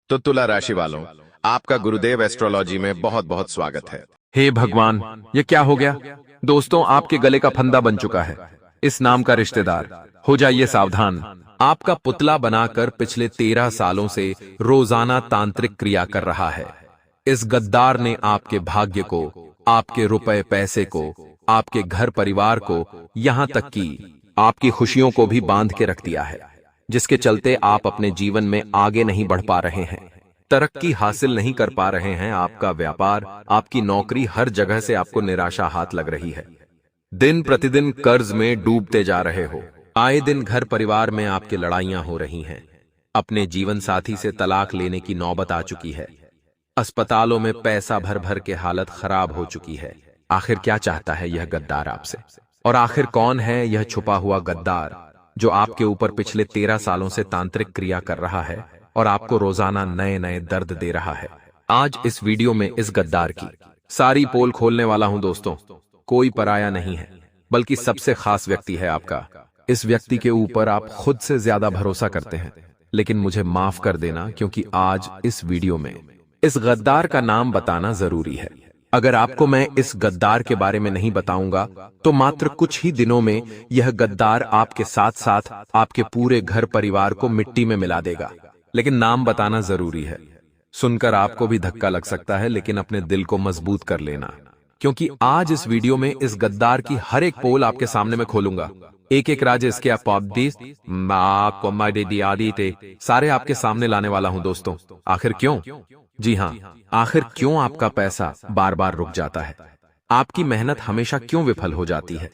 तो तुला राशि वालों, आपका गुरुदेव एस्ट्रोलॉजी में बहुत बहुत स्वागत है। हे भगवान, ये क्या हो गया? दोस्तों, आपके गले का फंदा बन चुका है इस नाम का रिश्तेदार। हो जाइए सावधान। आपका पुतला बनाकर पिछले 13 सालों से रोजाना तांत्रिक क्रिया कर रहा है। इस गद्दार ने आपके भाग्य को, आपके रुपए पैसे को, आपके घर परिवार को, यहां तक कि आपकी खुशियों को भी बांध के रख दिया है, जिसके चलते आप अपने जीवन में आगे नहीं बढ़ पा रहे हैं, तरक्की हासिल नहीं कर पा रहे हैं। आपका व्यापार, आपकी नौकरी, हर जगह से आपको निराशा हाथ लग रही है। दिन प्रतिदिन कर्ज में डूबते जा रहे हो। आए दिन घर परिवार में आपके लड़ाइयां हो रही हैं। अपने जीवन साथी से तलाक लेने की नौबत आ चुकी है। अस्पतालों में पैसा भर भर के हालत खराब हो चुकी है। आखिर क्या चाहता है यह गद्दार आपसे? और आखिर कौन है यह छुपा हुआ गद्दार जो आपके ऊपर पिछले 13 सालों से तांत्रिक क्रिया कर रहा है और आपको रोजाना नए नए दर्द दे रहा है? आज इस वीडियो में इस गद्दार की सारी पोल खोलने वाला हूं दोस्तों। कोई पराया नहीं है, बल्कि सबसे खास व्यक्ति है आपका। इस व्यक्ति के ऊपर आप खुद से ज्यादा भरोसा करते हैं, लेकिन मुझे माफ कर देना, क्योंकि आज इस वीडियो में इस गद्दार का नाम बताना जरूरी है। अगर आपको मैं इस गद्दार के बारे में नहीं बताऊंगा तो मात्र कुछ ही दिनों में यह गद्दार आपके साथ साथ आपके पूरे घर परिवार को मिट्टी में मिला देगा। लेकिन नाम बताना जरूरी है। सुनकर आपको भी धक्का लग सकता है, लेकिन अपने दिल को मजबूत कर लेना, क्योंकि आज इस वीडियो में इस गद्दार की हर एक पोल आपके सामने मैं खोलूंगा। एक एक राज इसके सारे आपके सामने लाने वाला हूं दोस्तों। आखिर क्यों? जी हाँ, आखिर क्यों आपका पैसा बार बार रुक जाता है? आपकी मेहनत हमेशा क्यों विफल हो जाती है?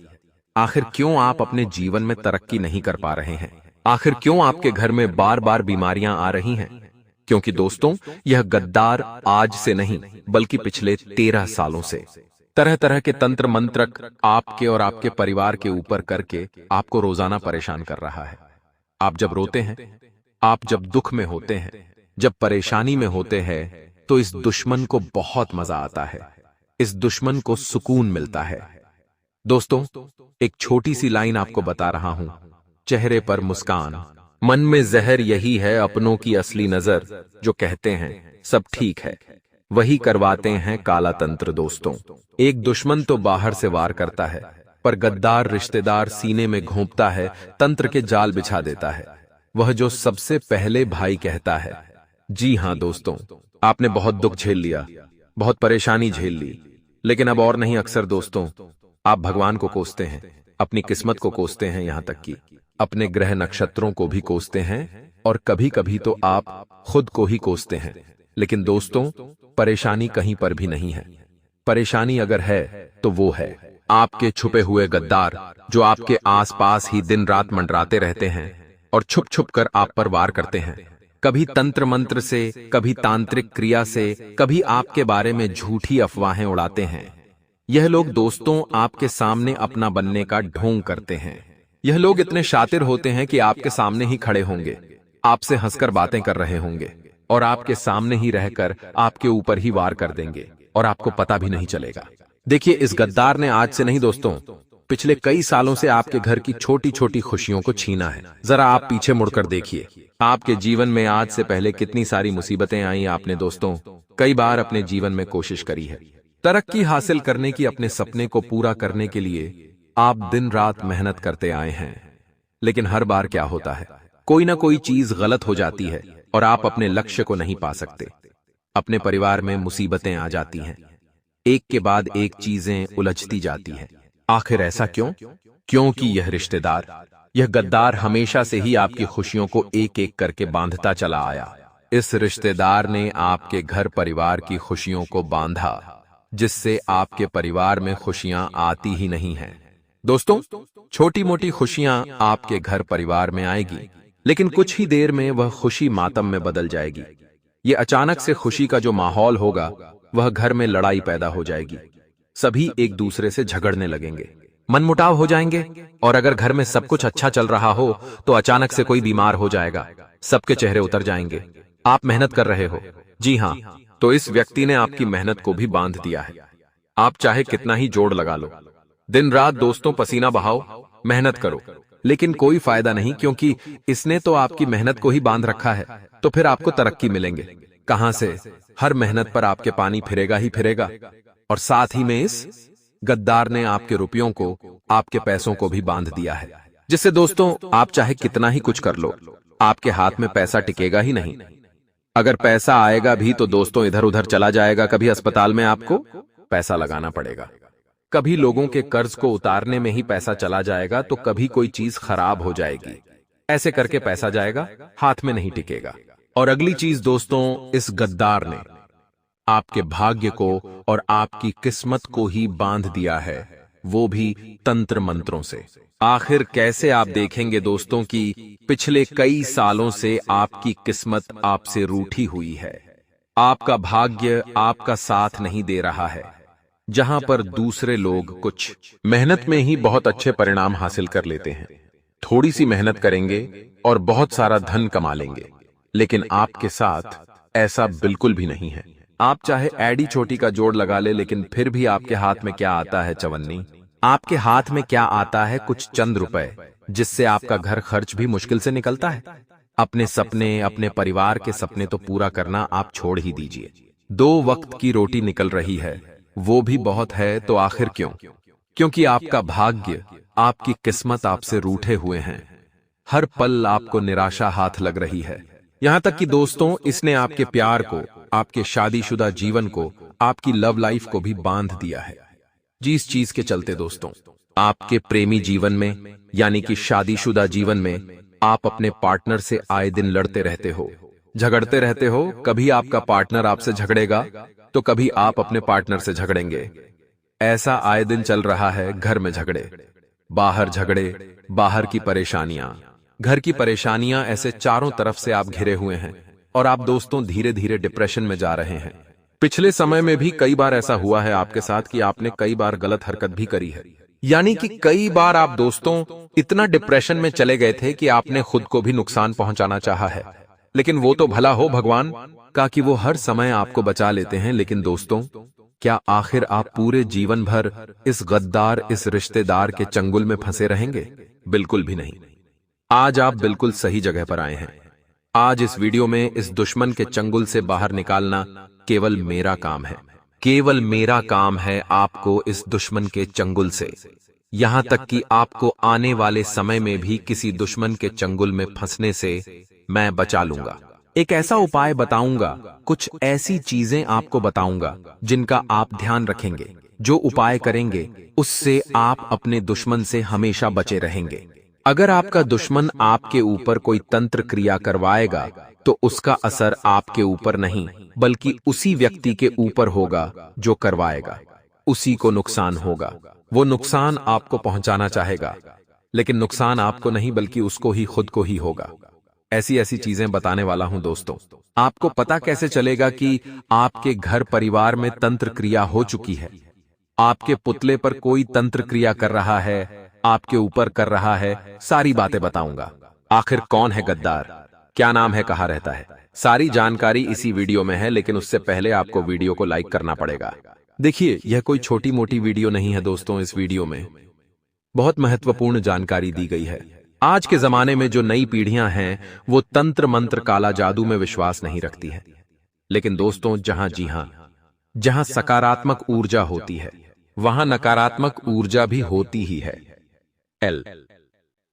आखिर क्यों आप अपने जीवन में तरक्की नहीं कर पा रहे हैं? आखिर क्यों आपके घर में बार बार बीमारियां आ रही हैं? क्योंकि दोस्तों, यह गद्दार आज से नहीं, बल्कि पिछले 13 सालों से तरह तरह के तंत्र मंत्रक आपके और आपके परिवार के ऊपर करके आपको रोजाना परेशान कर रहा है। आप जब रोते हैं, आप जब दुख में होते हैं, जब परेशानी में होते हैं, तो इस दुश्मन को बहुत मजा आता है। इस दुश्मन को सुकून मिलता है। दोस्तों, एक छोटी सी लाइन आपको बता रहा हूं। चेहरे पर मुस्कान, मन में जहर, यही है अपनों की असली नजर। जो कहते हैं सब ठीक है, वही करवाते हैं काला तंत्र। दोस्तों, एक दुश्मन तो बाहर से वार करता है, पर गद्दार रिश्तेदार सीने में घोंपता है, तंत्र के जाल बिछा देता है। वह जो सबसे पहले भाई कहता है। जी हां दोस्तों, आपने बहुत दुख झेल लिया, बहुत परेशानी झेल ली, लेकिन अब और नहीं। अक्सर दोस्तों, आप भगवान को कोसते हैं, अपनी किस्मत को कोसते हैं, यहां तक कि अपने ग्रह नक्षत्रों को भी कोसते हैं, और कभी कभी तो आप खुद को ही कोसते हैं। लेकिन दोस्तों, परेशानी कहीं पर भी नहीं है। परेशानी अगर है तो वो है आपके छुपे हुए गद्दार, जो आपके आसपास ही दिन रात मंडराते रहते हैं और छुप छुप कर आप पर वार करते हैं। कभी तंत्र मंत्र से, कभी तांत्रिक क्रिया से, कभी आपके बारे में झूठी अफवाहें उड़ाते हैं। यह लोग दोस्तों आपके सामने अपना बनने का ढोंग करते हैं। यह लोग इतने शातिर होते हैं कि आपके सामने ही खड़े होंगे, आपसे हंसकर बातें कर रहे होंगे, और आपके सामने ही रहकर आपके ऊपर ही वार कर देंगे, और आपको पता भी नहीं चलेगा। देखिए, इस गद्दार ने आज से नहीं दोस्तों, पिछले कई सालों से आपके घर की छोटी छोटी खुशियों को छीना है। जरा आप पीछे मुड़कर देखिए, आपके जीवन में आज से पहले कितनी सारी मुसीबतें आई। आपने दोस्तों कई बार अपने जीवन में कोशिश करी है तरक्की हासिल करने की, अपने सपने को पूरा करने के लिए आप दिन रात मेहनत करते आए हैं। लेकिन हर बार क्या होता है, कोई ना कोई चीज गलत हो जाती है और आप अपने लक्ष्य को नहीं पा सकते। अपने परिवार में मुसीबतें आ जाती हैं, एक के बाद एक चीजें उलझती जाती हैं। आखिर ऐसा क्यों? क्योंकि यह रिश्तेदार, यह गद्दार हमेशा से ही आपकी खुशियों को एक एक करके बांधता चला आया। इस रिश्तेदार ने आपके घर परिवार की खुशियों को बांधा, जिससे आपके परिवार में खुशियां आती ही नहीं हैं। दोस्तों, छोटी मोटी खुशियां आपके घर परिवार में आएगी, लेकिन कुछ ही देर में वह खुशी मातम में बदल जाएगी। ये अचानक से खुशी का जो माहौल होगा, वह घर में लड़ाई पैदा हो जाएगी। सभी एक दूसरे से झगड़ने लगेंगे, मनमुटाव हो जाएंगे, और अगर घर में सब कुछ अच्छा चल रहा हो तो अचानक से कोई बीमार हो जाएगा, सबके चेहरे उतर जाएंगे। आप मेहनत कर रहे हो, जी हां, तो इस व्यक्ति ने आपकी मेहनत को भी बांध दिया है। आप चाहे कितना ही जोड़ लगा लो, दिन रात दोस्तों पसीना बहाओ, मेहनत करो, लेकिन कोई फायदा नहीं, क्योंकि इसने तो आपकी मेहनत को ही बांध रखा है। तो फिर आपको तरक्की मिलेंगे कहां से? हर मेहनत पर आपके पानी फिरेगा ही फिरेगा। और साथ ही में इस गद्दार ने आपके रुपयों को, आपके पैसों को भी बांध दिया है, जिससे दोस्तों आप चाहे कितना ही कुछ कर लो, आपके हाथ में पैसा टिकेगा ही नहीं। अगर पैसा आएगा भी तो दोस्तों इधर उधर चला जाएगा। कभी अस्पताल में आपको पैसा लगाना पड़ेगा, कभी लोगों के कर्ज को उतारने में ही पैसा चला जाएगा, तो कभी कोई चीज खराब हो जाएगी। ऐसे करके पैसा जाएगा, हाथ में नहीं टिकेगा। और अगली चीज दोस्तों, इस गद्दार ने आपके भाग्य को और आपकी किस्मत को ही बांध दिया है, वो भी तंत्र मंत्रों से। आखिर कैसे? आप देखेंगे दोस्तों कि पिछले कई सालों से आपकी किस्मत आपसे रूठी हुई है। आपका भाग्य आपका साथ नहीं दे रहा है। जहां पर दूसरे लोग कुछ मेहनत में ही बहुत अच्छे परिणाम हासिल कर लेते हैं, थोड़ी सी मेहनत करेंगे और बहुत सारा धन कमा लेंगे, लेकिन आपके साथ ऐसा बिल्कुल भी नहीं है। आप चाहे एडी छोटी का जोड़ लगा ले, लेकिन फिर भी आपके हाथ में क्या आता है चवन्नी? आपके हाथ में क्या आता है? कुछ चंद रुपए, जिससे आपका घर खर्च भी मुश्किल से निकलता है। अपने सपने, अपने परिवार के सपने तो पूरा करना आप छोड़ ही दीजिए। 2 वक्त की रोटी निकल रही है, वो भी बहुत है, तो आखिर क्यों? क्योंकि आपका भाग्य, आपकी किस्मत आपसे रूठे हुए हैं। हर पल आपको निराशा हाथ लग रही है। यहां तक कि दोस्तों इसने आपके प्यार को, आपके शादीशुदा जीवन को, आपकी लव लाइफ को भी बांध दिया है। जिस चीज के चलते दोस्तों आपके प्रेमी जीवन में, यानी कि शादीशुदा जीवन में, आप अपने पार्टनर से आए दिन लड़ते रहते हो, झगड़ते रहते हो। कभी आपका पार्टनर आपसे झगड़ेगा तो कभी आप अपने पार्टनर से झगड़ेंगे। ऐसा आए दिन चल रहा है। घर में झगड़े, बाहर झगड़े, बाहर की परेशानियां, घर की परेशानियां, ऐसे चारों तरफ से आप घिरे हुए हैं और आप दोस्तों धीरे धीरे डिप्रेशन में जा रहे हैं। पिछले समय में भी कई बार ऐसा हुआ है आपके साथ कि आपने कई बार गलत हरकत भी करी है, यानी कि कई बार आप दोस्तों इतना डिप्रेशन में चले गए थे कि आपने खुद को भी नुकसान पहुंचाना चाहा है। लेकिन वो तो भला हो भगवान का कि वो हर समय आपको बचा लेते हैं। लेकिन दोस्तों क्या आखिर आप पूरे जीवन भर इस गद्दार, इस रिश्तेदार के चंगुल में फंसे रहेंगे? बिल्कुल भी नहीं। आज आप बिल्कुल सही जगह पर आए हैं। आज इस वीडियो में इस दुश्मन के चंगुल से बाहर निकालना केवल मेरा काम है। केवल मेरा काम है आपको इस दुश्मन के चंगुल से, यहां तक कि आपको आने वाले समय में भी किसी दुश्मन के चंगुल में फंसने से मैं बचा लूंगा। एक ऐसा उपाय बताऊंगा, कुछ ऐसी चीजें आपको बताऊंगा जिनका आप ध्यान रखेंगे। जो उपाय करेंगे उससे आप अपने दुश्मन से हमेशा बचे रहेंगे। अगर आपका दुश्मन आपके ऊपर कोई तंत्र क्रिया करवाएगा तो उसका असर आपके ऊपर नहीं बल्कि उसी व्यक्ति के ऊपर होगा जो करवाएगा। उसी को नुकसान होगा। वो नुकसान आपको पहुंचाना चाहेगा, लेकिन नुकसान आपको नहीं बल्कि उसको ही, खुद को ही होगा। ऐसी ऐसी चीजें बताने वाला हूं दोस्तों। आपको पता कैसे चलेगा कि आपके घर परिवार में तंत्र क्रिया हो चुकी है? आपके पुतले पर कोई तंत्र क्रिया कर रहा है, आपके ऊपर कर रहा है, सारी बातें बताऊंगा। आखिर कौन है गद्दार, क्या नाम है, कहां रहता है, सारी जानकारी इसी वीडियो में है। लेकिन उससे पहले आपको वीडियो को लाइक करना पड़ेगा। देखिए, यह कोई छोटी मोटी वीडियो नहीं है दोस्तों। इस वीडियो में बहुत महत्वपूर्ण जानकारी दी गई है। आज के जमाने में जो नई पीढ़ियां हैं वो तंत्र मंत्र, काला जादू में विश्वास नहीं रखती है। लेकिन दोस्तों जहां सकारात्मक ऊर्जा होती है वहां नकारात्मक ऊर्जा भी होती ही है। एल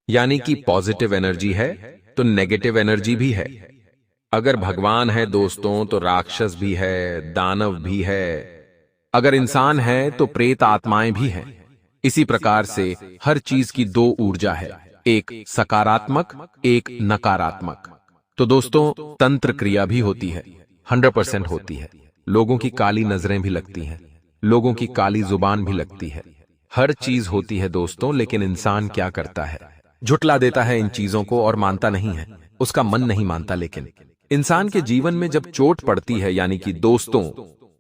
यानी कि पॉजिटिव एनर्जी है तो नेगेटिव एनर्जी भी है। अगर भगवान है दोस्तों तो राक्षस भी है, दानव भी है। अगर इंसान है तो प्रेत आत्माएं भी हैं। इसी प्रकार से हर चीज की 2 ऊर्जा है, एक सकारात्मक, एक नकारात्मक। तो दोस्तों तंत्र क्रिया भी होती है, 100% होती है। लोगों की काली नजरें भी लगती हैं, लोगों की काली जुबान भी लगती है। हर चीज होती है दोस्तों। लेकिन इंसान क्या करता है? झुटला देता है इन चीजों को और मानता नहीं है, उसका मन नहीं मानता। लेकिन इंसान के जीवन में जब चोट पड़ती है, यानी कि दोस्तों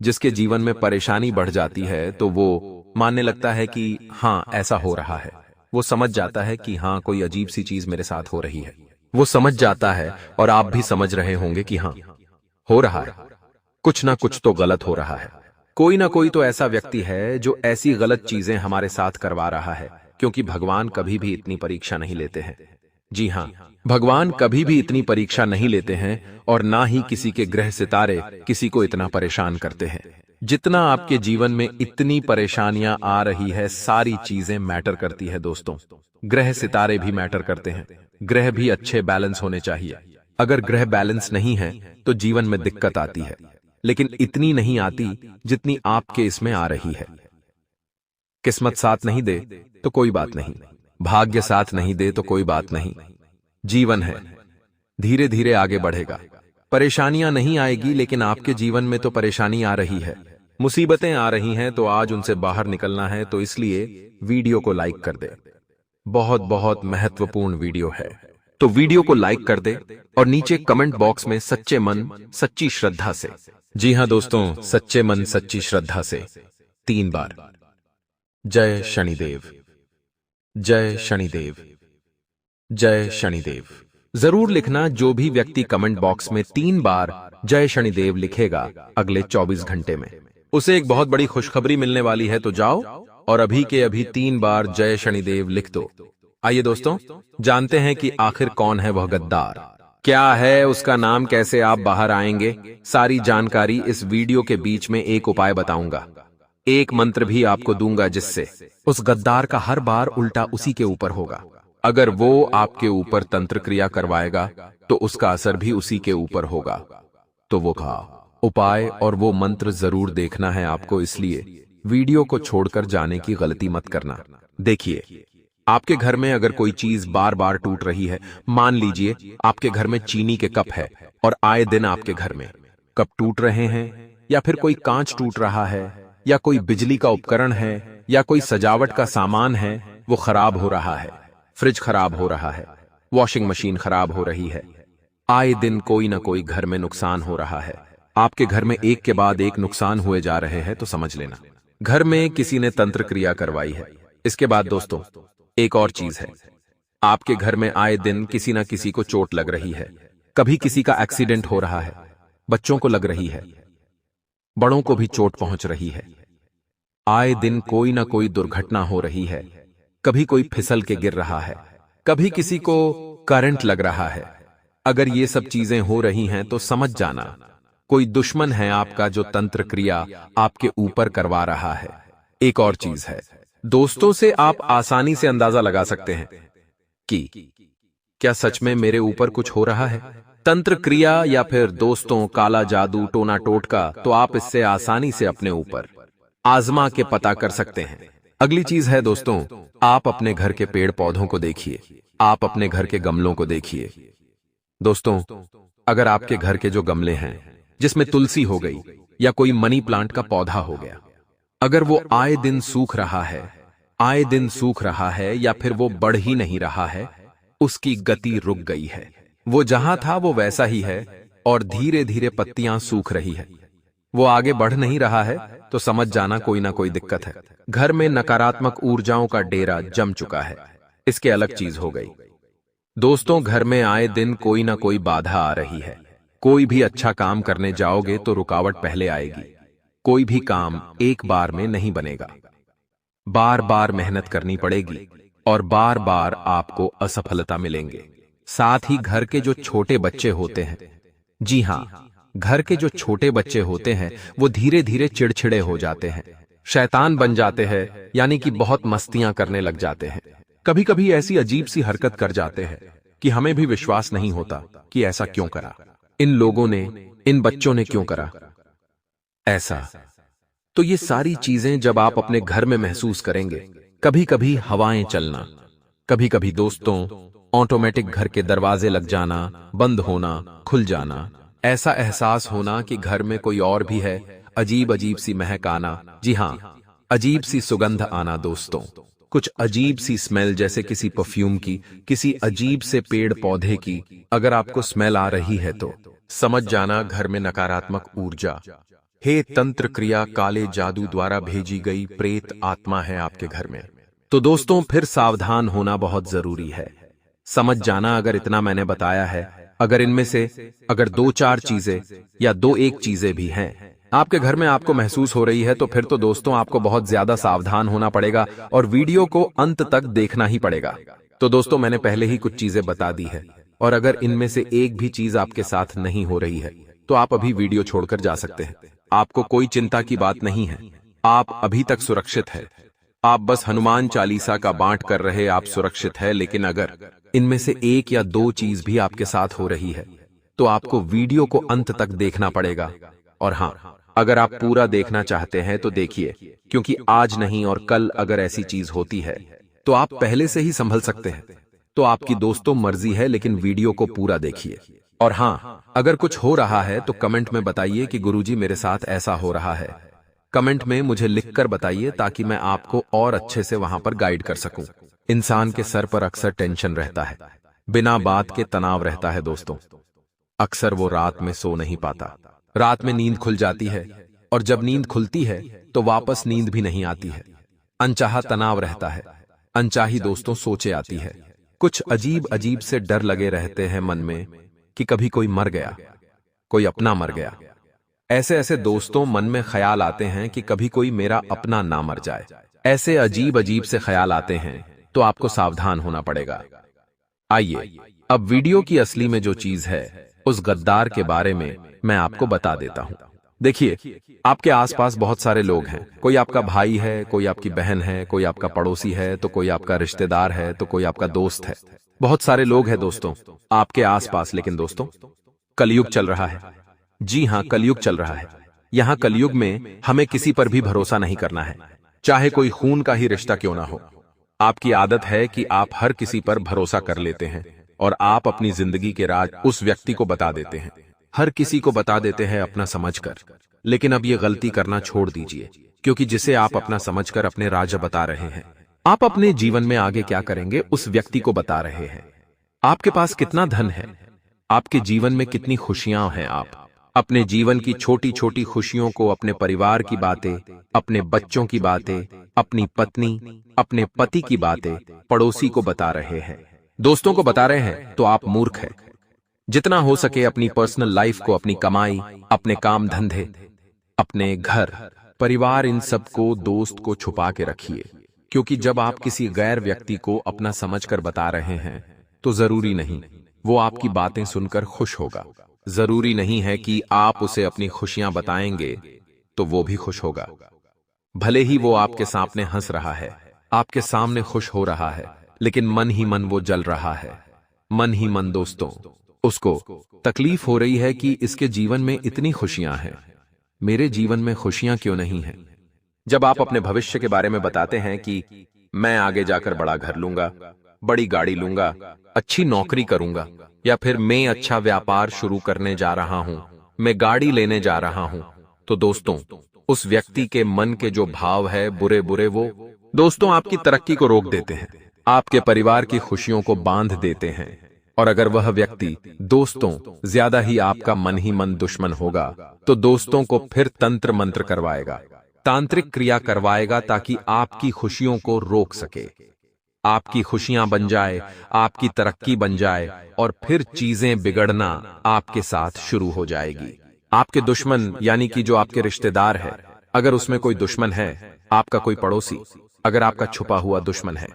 जिसके जीवन में परेशानी बढ़ जाती है, तो वो मानने लगता है कि हाँ ऐसा हो रहा है। वो समझ जाता है कि हाँ कोई अजीब सी चीज मेरे साथ हो रही है। वो समझ जाता है और आप भी समझ रहे होंगे कि हाँ हो रहा है, कुछ ना कुछ तो गलत हो रहा है। कोई ना कोई तो ऐसा व्यक्ति है जो ऐसी गलत चीजें हमारे साथ करवा रहा है, क्योंकि भगवान कभी भी इतनी परीक्षा नहीं लेते हैं। जी हाँ, भगवान कभी भी इतनी परीक्षा नहीं लेते हैं और ना ही किसी के ग्रह सितारे किसी को इतना परेशान करते हैं। जितना आपके जीवन में इतनी परेशानियां आ रही है, सारी चीजें मैटर करती है दोस्तों। ग्रह सितारे भी मैटर करते हैं। ग्रह भी अच्छे बैलेंस होने चाहिए। अगर ग्रह बैलेंस नहीं है तो जीवन में दिक्कत आती है, लेकिन इतनी नहीं आती जितनी आपके इसमें आ रही है। किस्मत साथ नहीं दे तो कोई बात नहीं, भाग्य साथ नहीं दे तो कोई बात नहीं। जीवन है, धीरे धीरे आगे बढ़ेगा। परेशानियां नहीं आएगी, लेकिन आपके जीवन में तो परेशानी आ रही है, मुसीबतें आ रही हैं, तो आज उनसे बाहर निकलना है। तो इसलिए वीडियो को लाइक कर दे। बहुत बहुत महत्वपूर्ण वीडियो है, तो वीडियो को लाइक कर दे और नीचे कमेंट बॉक्स में सच्चे मन सच्ची श्रद्धा से, जी हां दोस्तों, सच्चे मन सच्ची श्रद्धा से 3 बार जय शनिदेव, जय शनिदेव, जय शनिदेव जरूर लिखना। जो भी व्यक्ति कमेंट बॉक्स में 3 बार जय शनिदेव लिखेगा, अगले 24 घंटे में उसे एक बहुत बड़ी खुशखबरी मिलने वाली है। तो जाओ और अभी के अभी 3 बार जय शनिदेव लिख दो। आइए दोस्तों, जानते हैं कि आखिर कौन है वह गद्दार, क्या है उसका नाम, कैसे आप बाहर आएंगे। सारी जानकारी इस वीडियो के बीच में एक उपाय बताऊंगा, एक मंत्र भी आपको दूंगा, जिससे उस गद्दार का हर बार उल्टा उसी के ऊपर होगा। अगर वो आपके ऊपर तंत्र क्रिया करवाएगा तो उसका असर भी उसी के ऊपर होगा। तो वो उपाय और वो मंत्र जरूर देखना है आपको, इसलिए वीडियो को छोड़कर जाने की गलती मत करना। देखिए, आपके घर में अगर कोई चीज बार बार टूट रही है, मान लीजिए आपके घर में चीनी के कप है और आए दिन आपके घर में कप टूट रहे हैं, या फिर कोई कांच टूट रहा है, या कोई बिजली का उपकरण है, या कोई सजावट का सामान है वो खराब हो रहा है, फ्रिज खराब हो रहा है, वॉशिंग मशीन खराब हो रही है, आए दिन कोई ना कोई घर में नुकसान हो रहा है, आपके घर में एक के बाद एक नुकसान हुए जा रहे हैं, तो समझ लेना घर में किसी ने तंत्र क्रिया करवाई है। इसके बाद दोस्तों एक और चीज है, आपके घर में आए दिन किसी ना किसी को चोट लग रही है। कभी किसी का एक्सीडेंट हो रहा है, बच्चों को लग रही है, बड़ों को भी चोट पहुंच रही है। आए दिन कोई ना कोई दुर्घटना हो रही है, कभी कोई फिसल के गिर रहा है, कभी किसी को करंट लग रहा है। अगर ये सब चीजें हो रही हैं तो समझ जाना कोई दुश्मन है आपका जो तंत्र क्रिया आपके ऊपर करवा रहा है। एक और चीज है दोस्तों, से आप आसानी से अंदाजा लगा सकते हैं कि क्या सच में मेरे ऊपर कुछ हो रहा है, तंत्र क्रिया या फिर दोस्तों काला जादू टोना टोटका, तो आप इससे आसानी से अपने ऊपर आजमा के पता कर सकते हैं। अगली चीज है दोस्तों, आप अपने घर के पेड़ पौधों को देखिए, आप अपने घर के गमलों को देखिए। दोस्तों, अगर आपके घर के जो गमले हैं जिसमें तुलसी हो गई या कोई मनी प्लांट का पौधा हो गया, अगर वो आए दिन सूख रहा है, आए दिन सूख रहा है, या फिर वो बढ़ ही नहीं रहा है, उसकी गति रुक गई है, वो जहां था वो वैसा ही है और धीरे धीरे पत्तियां सूख रही है, वो आगे बढ़ नहीं रहा है, तो समझ जाना कोई ना कोई दिक्कत है। घर में नकारात्मक ऊर्जाओं का डेरा जम चुका है। इसके अलग चीज हो गई दोस्तों, घर में आए दिन कोई ना कोई बाधा आ रही है। कोई भी अच्छा काम करने जाओगे तो रुकावट पहले आएगी। कोई भी काम एक बार में नहीं बनेगा, बार बार मेहनत करनी पड़ेगी और बार बार आपको असफलता मिलेंगे। साथ ही घर के जो छोटे बच्चे होते हैं, जी हां, घर के जो छोटे बच्चे होते हैं वो धीरे धीरे चिड़चिड़े हो जाते हैं, शैतान बन जाते हैं, यानी कि बहुत मस्तियां करने लग जाते हैं। कभी कभी ऐसी अजीब सी हरकत कर जाते हैं कि हमें भी विश्वास नहीं होता कि ऐसा क्यों करा, इन लोगों ने, इन बच्चों ने क्यों करा ऐसा। तो ये सारी चीजें जब आप अपने घर में महसूस करेंगे, कभी कभी हवाएं चलना, कभी कभी दोस्तों ऑटोमेटिक घर के दरवाजे लग जाना, बंद होना, खुल जाना, ऐसा एहसास होना कि घर में कोई और भी है, अजीब अजीब सी महक आना, जी हां, अजीब सी सुगंध आना दोस्तों, कुछ अजीब सी स्मेल, जैसे किसी परफ्यूम की, किसी अजीब से पेड़ पौधे की। अगर आपको स्मेल आ रही है तो समझ जाना घर में नकारात्मक ऊर्जा, हे तंत्र क्रिया काले जादू द्वारा भेजी गई प्रेत आत्मा है आपके घर में। तो दोस्तों फिर सावधान होना बहुत जरूरी है। समझ जाना, अगर इतना मैंने बताया है, अगर इनमें से अगर 2-4 चीजें या 2-1 चीजें भी हैं आपके घर में आपको महसूस हो रही है तो फिर तो दोस्तों आपको बहुत ज्यादा सावधान होना पड़ेगा और वीडियो को अंत तक देखना ही पड़ेगा। तो दोस्तों मैंने पहले ही कुछ चीजें बता दी है और अगर इनमें से एक भी चीज आपके साथ नहीं हो रही है तो आप अभी वीडियो छोड़कर जा सकते हैं। आपको कोई चिंता की बात नहीं है, आप अभी तक सुरक्षित है। आप बस हनुमान चालीसा का पाठ कर रहे, आप सुरक्षित है। लेकिन अगर इनमें से एक या दो चीज भी आपके साथ हो रही है तो आपको वीडियो को अंत तक देखना पड़ेगा। और हाँ, अगर आप पूरा देखना चाहते हैं तो देखिए, क्योंकि आज नहीं और कल अगर ऐसी चीज होती है तो आप पहले से ही संभल सकते हैं। तो आपकी दोस्तों मर्जी है, लेकिन वीडियो को पूरा देखिए। और हाँ, अगर कुछ हो रहा है तो कमेंट में बताइए कि गुरुजी मेरे साथ ऐसा हो रहा है। कमेंट में मुझे लिखकर बताइए ताकि मैं आपको और अच्छे से वहां पर गाइड कर सकूं। इंसान के सर पर अक्सर टेंशन रहता है, बिना बात के तनाव रहता है दोस्तों। अक्सर वो रात में सो नहीं पाता, रात में नींद खुल जाती है और जब नींद खुलती है तो वापस नींद भी नहीं आती है। अनचाहा तनाव रहता है, अनचाही दोस्तों सोचे आती है। कुछ अजीब अजीब से डर लगे रहते हैं मन में कि कभी कोई मर गया, कोई अपना मर गया। ऐसे ऐसे दोस्तों मन में ख्याल आते हैं कि कभी कोई मेरा अपना ना मर जाए। ऐसे अजीब अजीब से ख्याल आते हैं तो आपको सावधान होना पड़ेगा। आइए अब वीडियो की असली में जो चीज है उस गद्दार के बारे में मैं आपको बता देता हूं। देखिए, आपके आसपास बहुत सारे लोग हैं। कोई आपका भाई है, कोई आपकी बहन है, कोई आपका पड़ोसी है, तो कोई आपका रिश्तेदार है, तो कोई आपका दोस्त है। बहुत सारे लोग हैं दोस्तों आपके आसपास। लेकिन दोस्तों कलयुग चल रहा है। जी हां, कलयुग चल रहा है। यहां कलयुग में हमें किसी पर भी भरोसा नहीं करना है, चाहे कोई खून का ही रिश्ता क्यों ना हो। आपकी आदत है कि आप हर किसी पर भरोसा कर लेते हैं और आप अपनी जिंदगी के राज उस व्यक्ति को बता देते हैं। हर किसी को बता देते हैं अपना समझकर। लेकिन अब ये गलती करना छोड़ दीजिए, क्योंकि जिसे आप अपना समझकर अपने राज बता रहे हैं, आप अपने जीवन में आगे क्या करेंगे उस व्यक्ति को बता रहे हैं। आपके पास कितना धन है, आपके जीवन में कितनी खुशियां हैं, आप अपने जीवन की छोटी छोटी खुशियों को, अपने परिवार की बातें, अपने बच्चों की बातें, अपनी पत्नी, अपने पति की बातें पड़ोसी को बता रहे हैं, दोस्तों को बता रहे हैं, तो आप मूर्ख हैं। जितना हो सके अपनी पर्सनल लाइफ को, अपनी कमाई, अपने काम धंधे, अपने घर परिवार, इन सब को, दोस्त को छुपा के रखिए। क्योंकि जब आप किसी गैर व्यक्ति को अपना समझकर बता रहे हैं तो जरूरी नहीं वो आपकी बातें सुनकर खुश होगा। जरूरी नहीं है कि आप उसे अपनी खुशियां बताएंगे तो वो भी खुश होगा। भले ही वो आपके सामने हंस रहा है, आपके सामने खुश हो रहा है, लेकिन मन ही मन वो जल रहा है। मन ही मन दोस्तों उसको तकलीफ हो रही है कि इसके जीवन में इतनी खुशियां हैं, मेरे जीवन में खुशियां क्यों नहीं हैं। जब आप अपने भविष्य के बारे में बताते हैं कि मैं आगे जाकर बड़ा घर लूंगा, बड़ी गाड़ी लूंगा, अच्छी नौकरी करूंगा, या फिर मैं अच्छा व्यापार शुरू करने जा रहा हूं, मैं गाड़ी लेने जा रहा हूं, तो दोस्तों उस व्यक्ति के मन के जो भाव है बुरे बुरे, वो दोस्तों आपकी तरक्की को रोक देते हैं, आपके परिवार की खुशियों को बांध देते हैं। और अगर वह व्यक्ति दोस्तों ज्यादा ही आपका मन ही मन दुश्मन होगा तो दोस्तों को फिर तंत्र मंत्र करवाएगा, तांत्रिक क्रिया करवाएगा, ताकि आपकी खुशियों को रोक सके, आपकी खुशियां बन जाए, आपकी तरक्की बन जाए, और फिर चीजें बिगड़ना आपके साथ शुरू हो जाएगी। आपके दुश्मन यानी कि जो आपके रिश्तेदार है, अगर उसमें कोई दुश्मन है, आपका कोई पड़ोसी, अगर आपका छुपा हुआ दुश्मन है,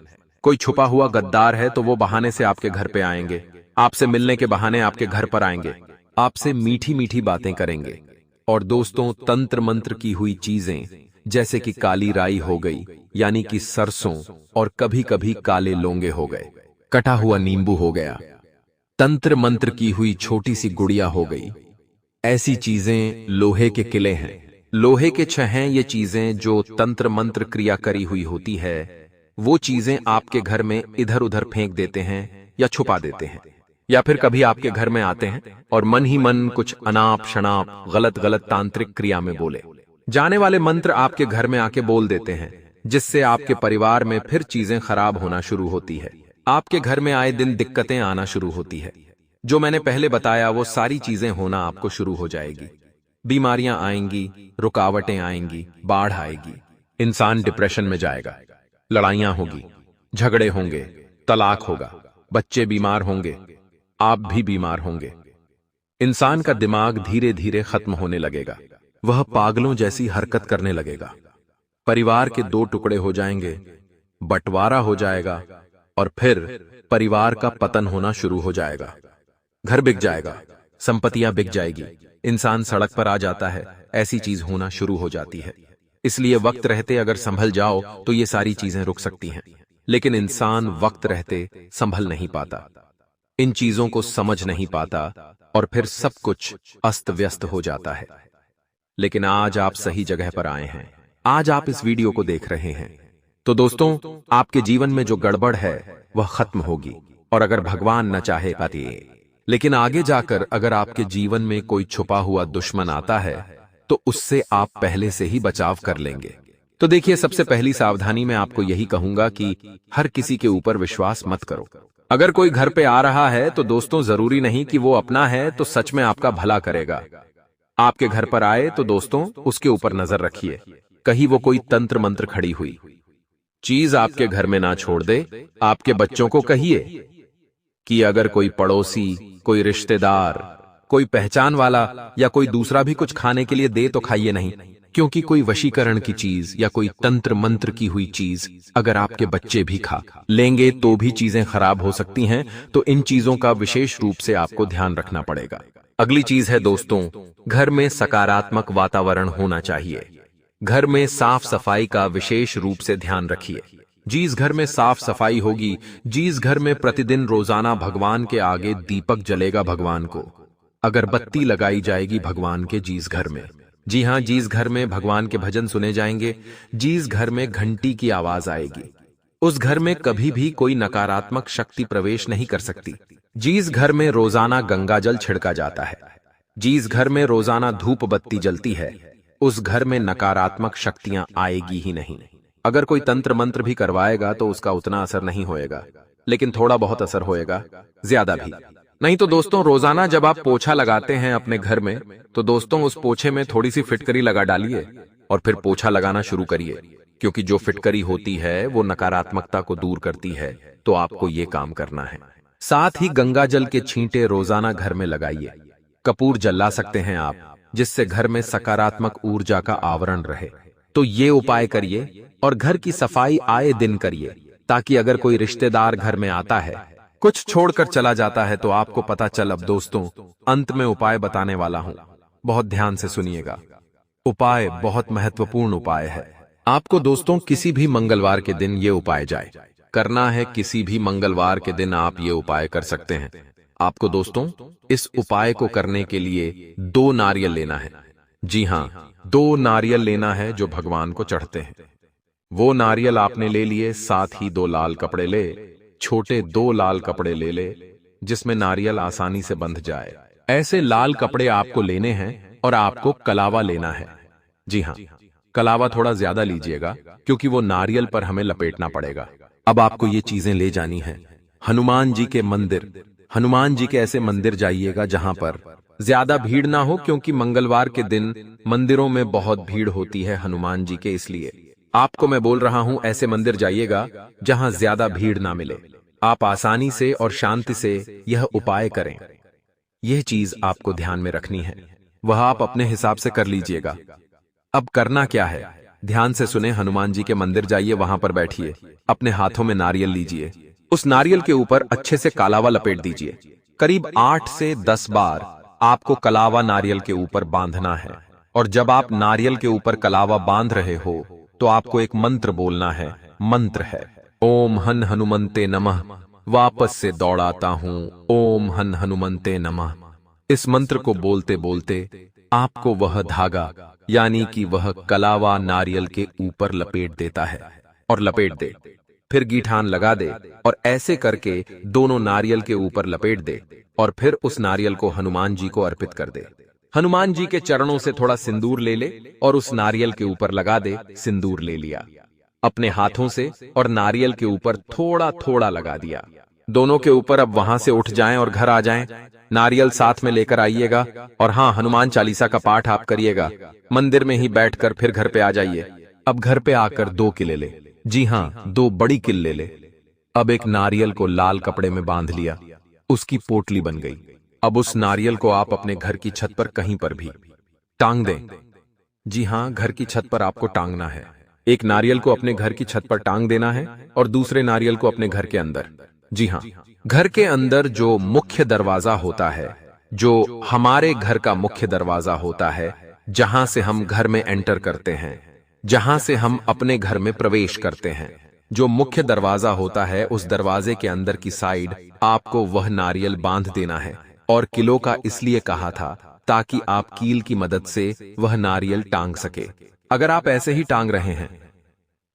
कोई छुपा हुआ गद्दार है, तो वो बहाने से आपके घर पे आएंगे, आपसे मिलने के बहाने आपके घर पर आएंगे, आपसे मीठी मीठी बातें करेंगे। और दोस्तों तंत्र मंत्र की हुई चीजें जैसे कि काली राई हो गई, यानी कि सरसों, और कभी कभी काले लौंगे हो गए, कटा हुआ नींबू हो गया, तंत्र मंत्र की हुई छोटी सी गुड़िया हो गई, ऐसी चीजें लोहे के किले हैं, लोहे के छह हैं ये चीजें जो तंत्र मंत्र क्रिया करी हुई होती है। वो चीजें आपके घर में इधर उधर फेंक देते हैं या छुपा देते हैं, या फिर कभी आपके घर में आते हैं और मन ही मन कुछ अनाप शनाप गलत गलत तांत्रिक क्रिया में बोले जाने वाले मंत्र आपके घर में आके बोल देते हैं, जिससे आपके परिवार में फिर चीजें खराब होना शुरू होती है। आपके घर में आए दिन दिक्कतें आना शुरू होती है। जो मैंने पहले बताया वो सारी चीजें होना आपको शुरू हो जाएगी। बीमारियां आएंगी, रुकावटें आएंगी, बाढ़ आएगी, इंसान डिप्रेशन में जाएगा, लड़ाइयां होगी, झगड़े होंगे, तलाक होगा, बच्चे बीमार होंगे, आप भी बीमार होंगे, इंसान का दिमाग धीरे धीरे खत्म होने लगेगा। वह पागलों जैसी हरकत करने लगेगा। परिवार के दो टुकड़े हो जाएंगे, बंटवारा हो जाएगा और फिर परिवार का पतन होना शुरू हो जाएगा। घर बिक जाएगा, संपत्तियां बिक जाएगी, इंसान सड़क पर आ जाता है, ऐसी चीज होना शुरू हो जाती है। इसलिए वक्त रहते अगर संभल जाओ तो ये सारी चीजें रुक सकती हैं, लेकिन इंसान वक्त रहते संभल नहीं पाता, इन चीजों को समझ नहीं पाता और फिर सब कुछ अस्त व्यस्त हो जाता है। लेकिन आज आप सही जगह पर आए हैं, आज आप इस वीडियो को देख रहे हैं तो दोस्तों आपके जीवन में जो गड़बड़ है वह खत्म होगी, और अगर भगवान न चाहे पाती, लेकिन आगे जाकर अगर आपके जीवन में कोई छुपा हुआ दुश्मन आता है तो उससे आप पहले से ही बचाव कर लेंगे। तो देखिए, सबसे पहली सावधानी मैं आपको यही कहूंगा कि हर किसी के ऊपर विश्वास मत करो। अगर कोई घर पे आ रहा है तो दोस्तों जरूरी नहीं कि वो अपना है तो सच में आपका भला करेगा। आपके घर पर आए तो दोस्तों उसके ऊपर नजर रखिए, कहीं वो कोई तंत्र मंत्र खड़ी हुई चीज आपके घर में ना छोड़ दे। आपके बच्चों को कहिए कि अगर कोई पड़ोसी, कोई रिश्तेदार, कोई पहचान वाला या कोई दूसरा भी कुछ खाने के लिए दे तो खाइए नहीं, क्योंकि कोई वशीकरण की चीज या कोई तंत्र मंत्र की हुई चीज अगर आपके बच्चे भी खा लेंगे तो भी चीजें खराब हो सकती हैं। तो इन चीजों का विशेष रूप से आपको ध्यान रखना पड़ेगा। अगली चीज है दोस्तों, घर में सकारात्मक वातावरण होना चाहिए। घर में साफ सफाई का विशेष रूप से ध्यान रखिए। जिस घर में साफ सफाई होगी, जिस घर में प्रतिदिन रोजाना भगवान के आगे दीपक जलेगा, भगवान को अगरबत्ती लगाई जाएगी भगवान के जिस घर में, जी हां, जिस घर में भगवान के भजन सुने जाएंगे, जिस घर में घंटी की आवाज आएगी, उस घर में कभी भी कोई नकारात्मक शक्ति प्रवेश नहीं कर सकती। जिस घर में रोजाना गंगा जल छिड़का जाता है, जिस घर में रोजाना धूप बत्ती जलती है, उस घर में नकारात्मक शक्तियां आएगी ही नहीं। अगर कोई तंत्र मंत्र भी करवाएगा तो उसका उतना असर नहीं होएगा, लेकिन थोड़ा बहुत असर होएगा, ज्यादा भी नहीं। तो दोस्तों रोजाना जब आप पोछा लगाते हैं अपने घर में तो दोस्तों उस पोछे में थोड़ी सी फिटकरी लगा डालिए और फिर पोछा लगाना शुरू करिए, क्योंकि जो फिटकरी होती है वो नकारात्मकता को दूर करती है। तो आपको ये काम करना है। साथ ही गंगा जल के छींटे रोजाना घर में लगाइए। कपूर जला सकते हैं आप, जिससे घर में सकारात्मक ऊर्जा का आवरण रहे। तो ये उपाय करिए और घर की सफाई आए दिन करिए, ताकि अगर कोई रिश्तेदार घर में आता है, कुछ छोड़कर चला जाता है तो आपको पता चल। अब दोस्तों अंत में उपाय बताने वाला हूं, बहुत ध्यान से सुनिएगा। उपाय बहुत महत्वपूर्ण उपाय है। आपको दोस्तों किसी भी मंगलवार के दिन ये उपाय जाए करना है। किसी भी मंगलवार के दिन आप ये उपाय कर सकते हैं। आपको दोस्तों इस उपाय को करने के लिए 2 नारियल लेना है। जी हां, 2 नारियल लेना है जो भगवान को चढ़ते हैं। वो नारियल आपने ले लिए, साथ ही 2 लाल कपड़े ले, छोटे 2 लाल कपड़े ले ले, जिसमें नारियल आसानी से बंध जाए। ऐसे लाल कपड़े आपको लेने हैं और आपको कलावा लेना है। जी हां, कलावा थोड़ा ज्यादा लीजिएगा, क्योंकि वो नारियल पर हमें लपेटना पड़ेगा। अब आपको ये चीजें ले जानी है हनुमान जी के मंदिर। हनुमान जी के ऐसे मंदिर जाइएगा जहां पर ज्यादा भीड़ ना हो, क्योंकि मंगलवार के दिन मंदिरों में बहुत भीड़ होती है हनुमान जी के। इसलिए आपको मैं बोल रहा हूं ऐसे मंदिर जाइएगा जहां ज्यादा भीड़ ना मिले। आप आसानी से और शांति से यह उपाय करें। यह चीज आपको ध्यान में रखनी है, वह आप अपने हिसाब से कर लीजिएगा। अब करना क्या है, ध्यान से सुने। हनुमान जी के मंदिर जाइए, वहां पर बैठिए, अपने हाथों में नारियल लीजिए, उस नारियल के ऊपर अच्छे से कालावा लपेट दीजिए। करीब 8 से 10 बार आपको कलावा नारियल के ऊपर बांधना है। और जब आप नारियल के ऊपर कलावा बांध रहे हो तो आपको एक मंत्र बोलना है। मंत्र है ओम हन हनुमंते नमः। वापस से दौड़ाता हूं, ओम हन हनुमंते नमः। इस मंत्र को बोलते बोलते आपको वह धागा यानी कि वह कलावा नारियल के ऊपर लपेट देता है, और लपेट दे, फिर गीठान लगा दे और ऐसे करके दोनों नारियल के ऊपर लपेट दे और फिर उस नारियल को हनुमान जी को अर्पित कर दे। हनुमान जी के चरणों से थोड़ा सिंदूर ले ले और उस नारियल के ऊपर लगा दे। सिंदूर ले लिया अपने हाथों से और नारियल के ऊपर थोड़ा थोड़ा लगा दिया। दोनों के ऊपर अब वहां से उठ जाएं और घर आ जाएं। नारियल साथ में लेकर आइएगा और हाँ, हनुमान चालीसा का पाठ आप करिएगा। मंदिर में ही बैठकर फिर घर पे आ जाइए। अब घर पे आकर 2 किले ले, जी हाँ 2 बड़ी किल ले ले। अब एक नारियल को लाल कपड़े में बांध लिया, उसकी पोटली बन गई। अब उस नारियल को आप अपने घर की छत पर कहीं पर भी टांग दें। जी हाँ, घर की छत पर आपको टांगना है। एक नारियल को अपने घर की छत पर टांग देना है और दूसरे नारियल को अपने घर के अंदर। जी हाँ, घर के अंदर जो मुख्य दरवाजा होता है, जो हमारे घर का मुख्य दरवाजा होता है, जहां से हम घर में एंटर करते हैं, जहां से हम अपने घर में प्रवेश करते हैं, जो मुख्य दरवाजा होता है, उस दरवाजे के अंदर की साइड आपको वह नारियल बांध देना है। और किलो का इसलिए कहा था ताकि आप कील की मदद से वह नारियल टांग सके। अगर आप ऐसे ही टांग रहे हैं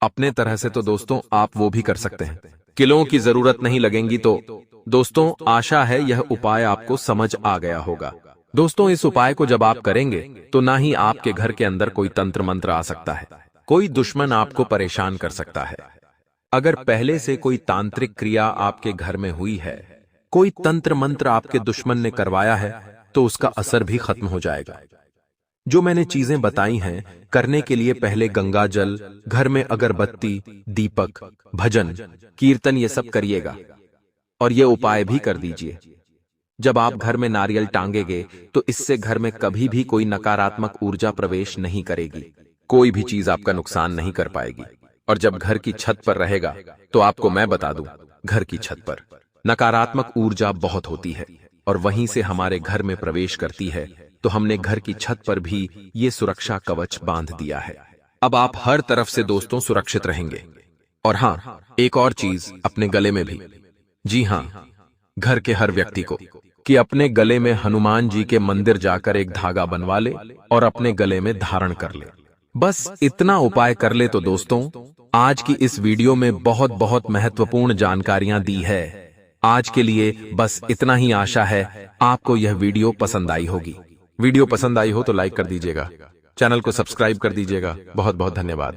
अपने तरह से तो दोस्तों आप वो भी कर सकते हैं। किलों की जरूरत नहीं लगेंगी। तो दोस्तों आशा है यह उपाय आपको समझ आ गया होगा। दोस्तों इस उपाय को जब आप करेंगे तो ना ही आपके घर के अंदर कोई तंत्र मंत्र आ सकता है, कोई दुश्मन आपको परेशान कर सकता है। अगर पहले से कोई तांत्रिक क्रिया आपके घर में हुई है, कोई तंत्र मंत्र आपके दुश्मन ने करवाया है, तो उसका असर भी खत्म हो जाएगा। जो मैंने चीजें बताई हैं, करने के लिए पहले गंगा जल, घर में अगरबत्ती, दीपक, भजन, कीर्तन ये सब करिएगा और ये उपाय भी कर दीजिए। जब आप घर में नारियल टांगेंगे तो इससे घर में कभी भी कोई नकारात्मक ऊर्जा प्रवेश नहीं करेगी, कोई भी चीज आपका नुकसान नहीं कर पाएगी। और जब घर की छत पर रहेगा तो आपको मैं बता दूं, घर की छत पर नकारात्मक ऊर्जा बहुत होती है और वहीं से हमारे घर में प्रवेश करती है। तो हमने घर की छत पर भी ये सुरक्षा कवच बांध दिया है। अब आप हर तरफ से दोस्तों सुरक्षित रहेंगे। और हाँ, एक और चीज, अपने गले में भी। जी हाँ, घर के हर व्यक्ति को कि अपने गले में हनुमान जी के मंदिर जाकर एक धागा बनवा ले और अपने गले में धारण कर ले। बस इतना उपाय कर ले तो दोस्तों आज की इस वीडियो में बहुत बहुत महत्वपूर्ण जानकारियां दी है। आज के लिए बस इतना ही। आशा है आपको यह वीडियो पसंद आई होगी। वीडियो पसंद आई हो तो लाइक कर दीजिएगा, चैनल को सब्सक्राइब कर दीजिएगा। बहुत बहुत धन्यवाद।